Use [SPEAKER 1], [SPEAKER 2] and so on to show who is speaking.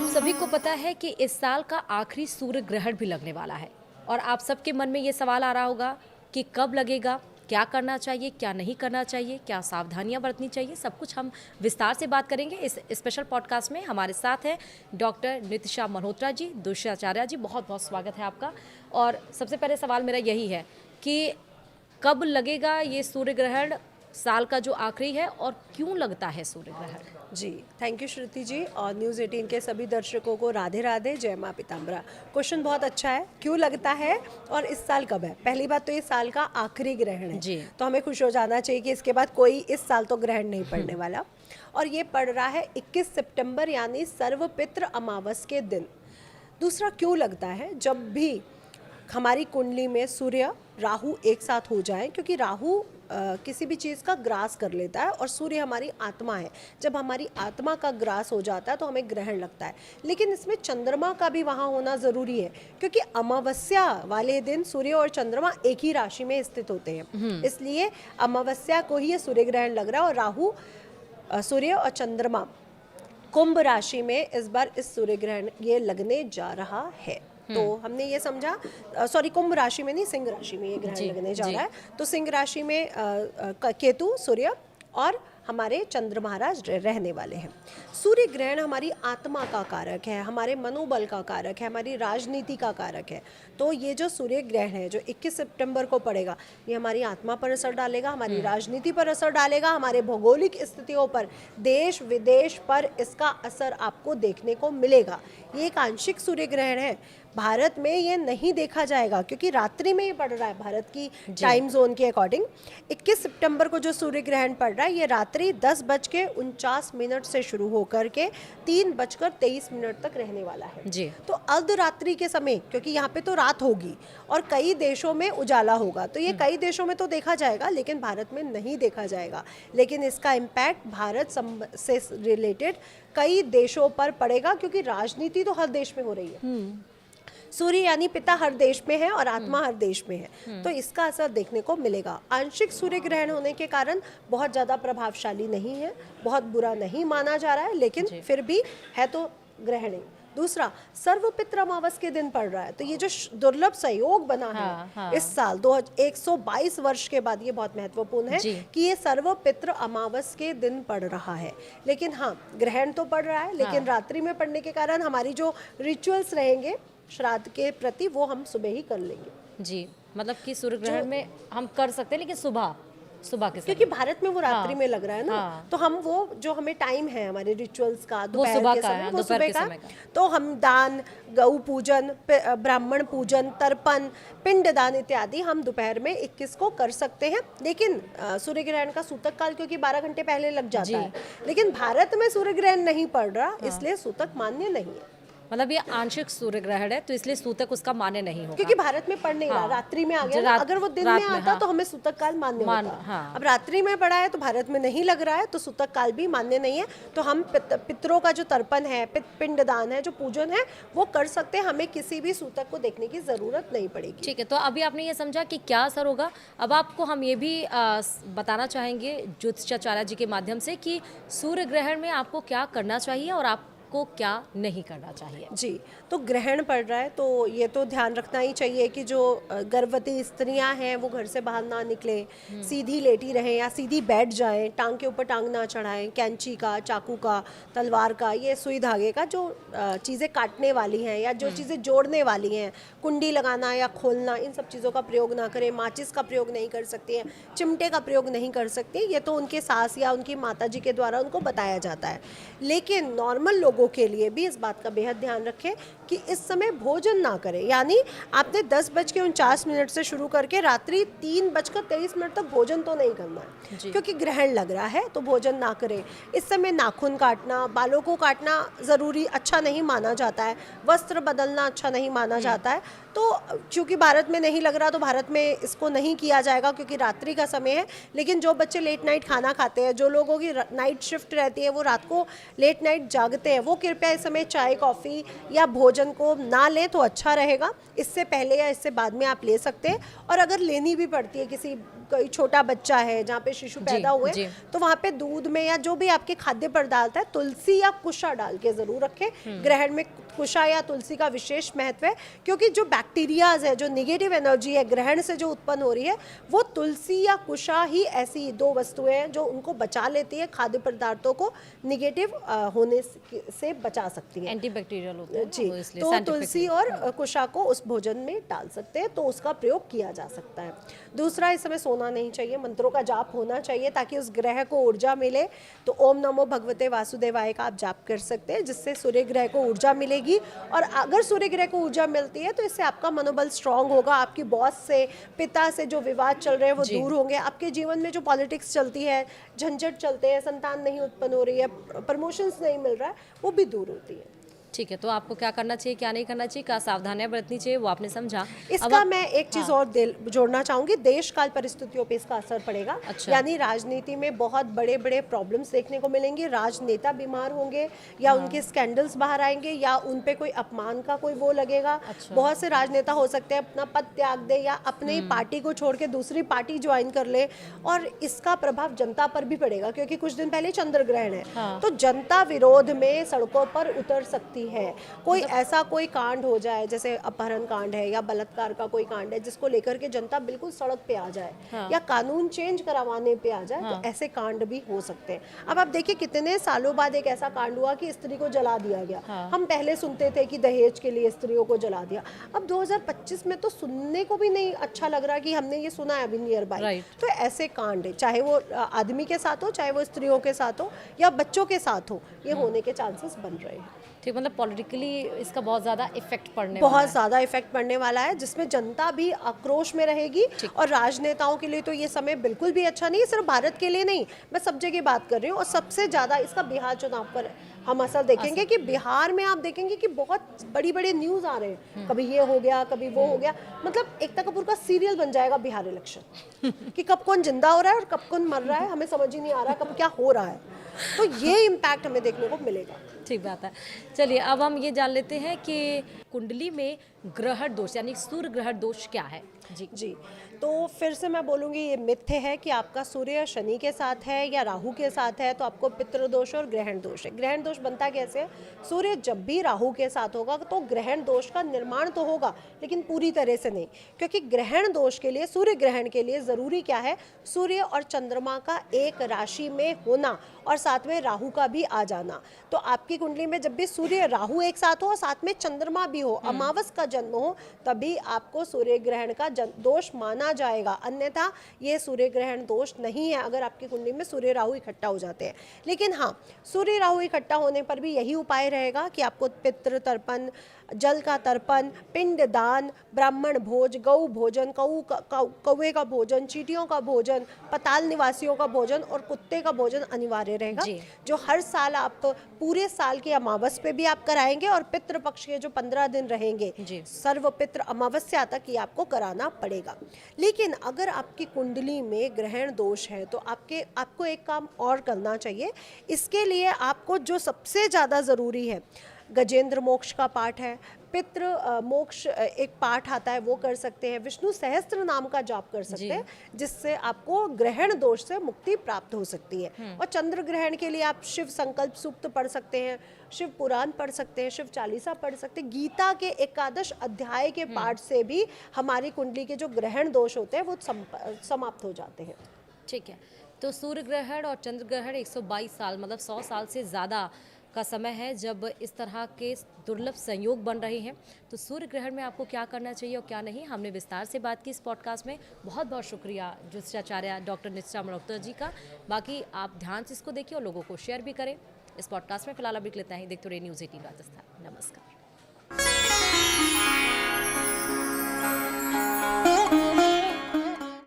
[SPEAKER 1] सभी को पता है कि इस साल का आखिरी सूर्य ग्रहण भी लगने वाला है और आप सबके मन में ये सवाल आ रहा होगा कि कब लगेगा, क्या करना चाहिए, क्या नहीं करना चाहिए, क्या सावधानियां बरतनी चाहिए। सब कुछ हम विस्तार से बात करेंगे इस स्पेशल पॉडकास्ट में। हमारे साथ है डॉक्टर नितिशा मल्होत्रा जी, दुष्याचार्य जी। बहुत बहुत स्वागत है आपका। और सबसे पहले सवाल मेरा यही है कि कब लगेगा ये सूर्य ग्रहण, साल का जो आखिरी है, और क्यों लगता है सूर्य ग्रहण?
[SPEAKER 2] जी, थैंक यू श्रुति जी और न्यूज़ 18 के सभी दर्शकों को राधे राधे, जय माँ पीताम्बरा। क्वेश्चन बहुत अच्छा है, क्यों लगता है और इस साल कब है। पहली बात तो ये साल का आखिरी ग्रहण है
[SPEAKER 1] जी।
[SPEAKER 2] तो हमें खुश हो जाना चाहिए कि इसके बाद कोई इस साल तो ग्रहण नहीं पड़ने वाला। और ये पड़ रहा है 21 सितंबर यानी सर्वपित्र अमावस के दिन। दूसरा क्यों लगता है, जब भी हमारी कुंडली में सूर्य राहु एक साथ हो जाए, क्योंकि राहु किसी भी चीज़ का ग्रास कर लेता है और सूर्य हमारी आत्मा है। जब हमारी आत्मा का ग्रास हो जाता है तो हमें ग्रहण लगता है। लेकिन इसमें चंद्रमा का भी वहाँ होना ज़रूरी है, क्योंकि अमावस्या वाले दिन सूर्य और चंद्रमा एक ही राशि में स्थित होते हैं। इसलिए अमावस्या को ही ये सूर्य ग्रहण लग रहा है। और राहु, सूर्य और चंद्रमा कुंभ राशि में इस बार इस सूर्य ग्रहण ये लगने जा रहा है। तो हमने ये समझा, सॉरी, कुंभ राशि में नहीं, सिंह राशि में ये ग्रहण लगने जा रहा है। तो सिंह राशि में केतु, सूर्य और हमारे चंद्र महाराज रहने वाले हैं। सूर्य ग्रहण हमारी आत्मा का कारक है, हमारे मनोबल का कारक है, हमारी राजनीति का कारक है। तो ये जो सूर्य ग्रहण है जो 21 सितंबर को पड़ेगा, ये हमारी आत्मा पर असर डालेगा, हमारी राजनीति पर असर डालेगा, हमारे भौगोलिक स्थितियों पर, देश विदेश पर इसका असर आपको देखने को मिलेगा। ये एक आंशिक सूर्य ग्रहण है, भारत में ये नहीं देखा जाएगा क्योंकि रात्रि में ये पड़ रहा है भारत की टाइम जोन के अकॉर्डिंग। 21 सितंबर को जो सूर्य ग्रहण पड़ रहा है ये रात्रि 10:49 से शुरू होकर के 3:23 तक रहने वाला है
[SPEAKER 1] जी।
[SPEAKER 2] तो अर्धरात्रि के समय, क्योंकि यहाँ पे तो रात होगी और कई देशों में उजाला होगा, तो ये कई देशों में तो देखा जाएगा लेकिन भारत में नहीं देखा जाएगा। लेकिन इसका इम्पैक्ट भारत से रिलेटेड कई देशों पर पड़ेगा, क्योंकि राजनीति तो हर देश में हो रही है। सूर्य यानी पिता हर देश में है और आत्मा हर देश में है, तो इसका असर देखने को मिलेगा। आंशिक सूर्य ग्रहण होने के कारण बहुत ज़्यादा प्रभावशाली नहीं है, बहुत बुरा नहीं माना जा रहा है, लेकिन फिर भी है तो ग्रहण ही। दूसरा, सर्वपित्र अमावस के दिन पड़ रहा है, तो ये जो दुर्लभ संयोग बना है इस साल 122 वर्ष के बाद, ये बहुत महत्वपूर्ण है कि ये सर्वपित्र अमावस के दिन पड़ रहा है। लेकिन हाँ, ग्रहण तो पड़ रहा है, लेकिन रात्रि में पड़ने के कारण हमारी जो रिचुअल्स रहेंगे श्राद्ध के प्रति वो हम सुबह ही कर लेंगे।
[SPEAKER 1] जी, मतलब कि सूर्य ग्रहण में हम कर सकते हैं, लेकिन सुबह के समय,
[SPEAKER 2] क्योंकि भारत में वो रात्रि में लग रहा है ना, तो हम वो जो हमें टाइम है हमारे रिचुअल्स का दोपहर के समय, वो सुबह का, तो हम दान, गौ पूजन, ब्राह्मण पूजन, तर्पण, पिंडदान इत्यादि हम दोपहर में 21 को कर सकते हैं। लेकिन सूर्य ग्रहण का सूतक काल क्योंकि 12 घंटे पहले लग जाता है, लेकिन भारत में सूर्य ग्रहण नहीं पड़ रहा, इसलिए सूतक मान्य नहीं है।
[SPEAKER 1] मतलब ये आंशिक सूर्य ग्रहण है, तो इसलिए सूतक उसका मान्य नहीं होगा,
[SPEAKER 2] क्योंकि भारत में पड़ नहीं रहा, रात्रि में आ गया। अगर वो दिन में आता तो हमें सूतक काल मान्य होता। अब रात्रि में पड़ा है तो भारत में नहीं लग रहा है, तो सूतक काल भी मान्य नहीं है। तो हम पितरों का जो तर्पण है, पिंडदान है, जो पूजन है, वो कर सकते हैं, हमें किसी भी सूतक को देखने की जरूरत नहीं पड़ेगी।
[SPEAKER 1] ठीक है, तो अभी आपने ये समझा कि क्या असर होगा। अब आपको हम ये भी बताना चाहेंगे ज्योतिषाचार्य जी के माध्यम से कि सूर्य ग्रहण में आपको क्या करना चाहिए और आप को क्या नहीं करना चाहिए।
[SPEAKER 2] जी, तो ग्रहण पड़ रहा है तो ये तो ध्यान रखना ही चाहिए कि जो गर्भवती स्त्रियां हैं वो घर से बाहर ना निकले, सीधी लेटी रहें या सीधी बैठ जाएं, टांग के ऊपर टांग ना चढ़ाएं, कैंची का, चाकू का, तलवार का, ये सुई धागे का जो चीज़ें काटने वाली हैं या जो चीज़ें जोड़ने वाली हैं, कुंडी लगाना या खोलना, इन सब चीज़ों का प्रयोग ना करें। माचिस का प्रयोग नहीं कर सकती हैं, चिमटे का प्रयोग नहीं कर सकती, ये तो उनके सास या उनकी माता जी के द्वारा उनको बताया जाता है। लेकिन नॉर्मल लोगों के लिए भी इस बात का बेहद ध्यान रखें कि इस समय भोजन ना करें, यानी आपने 10:49 से शुरू करके रात्रि 3:23 तक भोजन तो नहीं करना है, क्योंकि ग्रहण लग रहा है, तो भोजन ना करें। इस समय नाखून काटना, बालों को काटना ज़रूरी अच्छा नहीं माना जाता है, वस्त्र बदलना अच्छा नहीं माना जाता है। तो चूँकि भारत में नहीं लग रहा तो भारत में इसको नहीं किया जाएगा क्योंकि रात्रि का समय है। लेकिन जो बच्चे लेट नाइट खाना खाते हैं, जो लोगों की नाइट शिफ्ट रहती है, वो रात को लेट नाइट जागते हैं, वो कृपया इस समय चाय कॉफ़ी या भोजन को ना लें तो अच्छा रहेगा। इससे पहले या इससे बाद में आप ले सकते हैं। और अगर लेनी भी पड़ती है, किसी कोई छोटा बच्चा है जहाँ पे शिशु पैदा हुए,
[SPEAKER 1] जी।
[SPEAKER 2] तो वहाँ पे दूध में या जो भी आपके खाद्य पदार्थ है तुलसी या कुशा डाल के ज़रूर रखें। ग्रहण में कुशा या तुलसी का विशेष महत्व है, क्योंकि जो बैक्टीरियाज है, जो निगेटिव एनर्जी है ग्रहण से जो उत्पन्न हो रही है, वो तुलसी या कुशा ही ऐसी दो वस्तुएं हैं जो उनको बचा लेती है, खाद्य पदार्थों को निगेटिव होने से बचा सकती है,
[SPEAKER 1] एंटीबैक्टीरियल होते हैं
[SPEAKER 2] जी।
[SPEAKER 1] वो, इसलिए
[SPEAKER 2] तो
[SPEAKER 1] scientifically।
[SPEAKER 2] तुलसी और कुशा को उस भोजन में डाल सकते हैं, तो उसका प्रयोग किया जा सकता है। दूसरा, इस समय सोना नहीं चाहिए, मंत्रों का जाप होना चाहिए ताकि उस ग्रह को ऊर्जा मिले। तो ओम नमो भगवते वासुदेवाय का आप जाप कर सकते हैं, जिससे सूर्य ग्रह को ऊर्जा मिलेगी। और अगर सूर्य ग्रह को ऊर्जा मिलती है तो इससे आपका मनोबल स्ट्रांग होगा, आपकी बॉस से, पिता से जो विवाद चल रहे हैं वो दूर होंगे, आपके जीवन में जो पॉलिटिक्स चलती है, झंझट चलते हैं, संतान नहीं उत्पन्न हो रही है, प्रमोशंस नहीं मिल रहा है, वो भी दूर होती है।
[SPEAKER 1] ठीक है, तो आपको क्या करना चाहिए, क्या नहीं करना चाहिए, क्या सावधानियां बरतनी चाहिए, वो आपने समझा।
[SPEAKER 2] इसका मैं एक चीज़ और जोड़ना चाहूँगी, देश काल परिस्थितियों पे इसका असर पड़ेगा।
[SPEAKER 1] अच्छा।
[SPEAKER 2] यानी राजनीति में बहुत बड़े बड़े प्रॉब्लम्स देखने को मिलेंगे, राजनेता बीमार होंगे या उनके स्कैंडल्स बाहर आएंगे या उन पे कोई अपमान का कोई वो लगेगा।
[SPEAKER 1] अच्छा।
[SPEAKER 2] बहुत से राजनेता हो सकते हैं अपना पद त्याग दे या अपनी पार्टी को छोड़ के दूसरी पार्टी ज्वाइन कर ले, और इसका प्रभाव जनता पर भी पड़ेगा, क्योंकि कुछ दिन पहले चंद्र ग्रहण है।
[SPEAKER 1] हाँ।
[SPEAKER 2] तो जनता विरोध में सड़कों पर उतर सकती है। कोई ऐसा कोई कांड हो जाए, जैसे अपहरण कांड है या बलात्कार का कोई कांड है, जिसको लेकर के जनता बिल्कुल सड़क पे आ जाए,
[SPEAKER 1] हाँ।
[SPEAKER 2] या कानून चेंज करवाने पे आ जाए, तो ऐसे कांड भी हो सकते हैं। अब आप देखिए, कितने सालों बाद एक ऐसा कांड हुआ कि स्त्री को जला दिया गया। हम पहले सुनते थे कि दहेज के लिए स्त्रियों को जला दिया, अब 2025 में तो सुनने को भी नहीं अच्छा लग रहा कि हमने ये सुना है अभी नियर बाय। तो ऐसे कांड है, चाहे वो आदमी के साथ हो, चाहे वो स्त्रियों के साथ हो या बच्चों के साथ हो, ये होने के चांसेस बन रहे हैं।
[SPEAKER 1] ठीक, मतलब पॉलिटिकली इसका बहुत ज़्यादा इफेक्ट पड़ने वाला
[SPEAKER 2] बहुत
[SPEAKER 1] है।
[SPEAKER 2] ज़्यादा इफेक्ट पड़ने वाला है, जिसमें जनता भी आक्रोश में रहेगी। और राजनेताओं के लिए तो ये समय बिल्कुल भी अच्छा नहीं है, सिर्फ भारत के लिए नहीं, मैं सब जगह बात कर रही हूँ। और सबसे ज़्यादा इसका बिहार चुनाव पर हम असर देखेंगे कि बिहार में आप देखेंगे कि बहुत बड़ी बड़ी न्यूज़ आ रहे हैं, कभी ये हो गया, कभी वो हो गया, मतलब एकता कपूर का सीरियल बन जाएगा बिहार इलेक्शन कि कब कौन जिंदा हो रहा है और कब कौन मर रहा है, हमें समझ ही नहीं आ रहा कब क्या हो रहा है। तो ये इम्पैक्ट हमें देखने को मिलेगा।
[SPEAKER 1] ठीक बात है। चलिए, अब हम ये जान लेते हैं कि कुंडली में ग्रहण दोष यानी सूर्य ग्रहण दोष क्या है। जी।
[SPEAKER 2] तो फिर से मैं बोलूँगी, ये मिथ्य है कि आपका सूर्य शनि के साथ है या राहु के साथ है तो आपको पितृदोष और ग्रहण दोष है। ग्रहण दोष बनता कैसे है? सूर्य जब भी राहु के साथ होगा तो ग्रहण दोष का निर्माण तो होगा, लेकिन पूरी तरह से नहीं, क्योंकि ग्रहण दोष के लिए, सूर्य ग्रहण के लिए ज़रूरी क्या है? सूर्य और चंद्रमा का एक राशि में होना और साथ में राहु का भी आ जाना। तो आपकी कुंडली में जब भी सूर्य राहु एक साथ हो और साथ में चंद्रमा भी हो, अमावस का जन्म हो, तभी आपको सूर्य ग्रहण का दोष माना जाएगा। अन्यथा ये सूर्य ग्रहण दोष नहीं है अगर आपकी कुंडली में सूर्य राहु इकट्ठा हो जाते हैं। लेकिन हाँ, सूर्य राहु इकट्ठा होने पर भी यही उपाय रहेगा कि आपको पितृ तर्पण, जल का तर्पण, पिंड दान, ब्राह्मण भोज, गौ भोजन, कौवे का भोजन, चींटियों का भोजन, पताल निवासियों का भोजन और कुत्ते का भोजन अनिवार्य रहेगा, जो हर साल आप पूरे साल की अमावस पे भी आप कराएंगे और पितृपक्ष के जो 15 दिन रहेंगे सर्व पितृ अमावस्या तक ये आपको कराना पड़ेगा। लेकिन अगर आपकी कुंडली में ग्रहण दोष है तो आपको एक काम और करना चाहिए। इसके लिए आपको जो सबसे ज़्यादा ज़रूरी है, गजेंद्र मोक्ष का पाठ है, पितृ मोक्ष एक पाठ आता है वो कर सकते हैं, विष्णु सहस्त्र नाम का जाप कर सकते हैं, जिससे आपको ग्रहण दोष से मुक्ति प्राप्त हो सकती है। और चंद्र ग्रहण के लिए आप शिव संकल्प सूक्त पढ़ सकते हैं, शिव पुराण पढ़ सकते हैं, शिव चालीसा पढ़ सकते हैं। गीता के एकादश अध्याय के पाठ से भी हमारी कुंडली के जो ग्रहण दोष होते हैं वो समाप्त हो जाते हैं।
[SPEAKER 1] ठीक है, तो सूर्य ग्रहण और चंद्र ग्रहण 122 साल मतलब 100 साल से ज़्यादा का समय है जब इस तरह के दुर्लभ संयोग बन रहे हैं। तो सूर्य ग्रहण में आपको क्या करना चाहिए और क्या नहीं, हमने विस्तार से बात की इस पॉडकास्ट में। बहुत बहुत शुक्रिया ज्योतिषाचार्य डॉक्टर निष्ठा मल्होत्रा जी का। बाकी आप ध्यान से इसको देखिए और लोगों को शेयर भी करें। इस पॉडकास्ट में फिलहाल अभी लेते हैं। देखते रहिए न्यूज़ 18 राजस्थान। नमस्कार।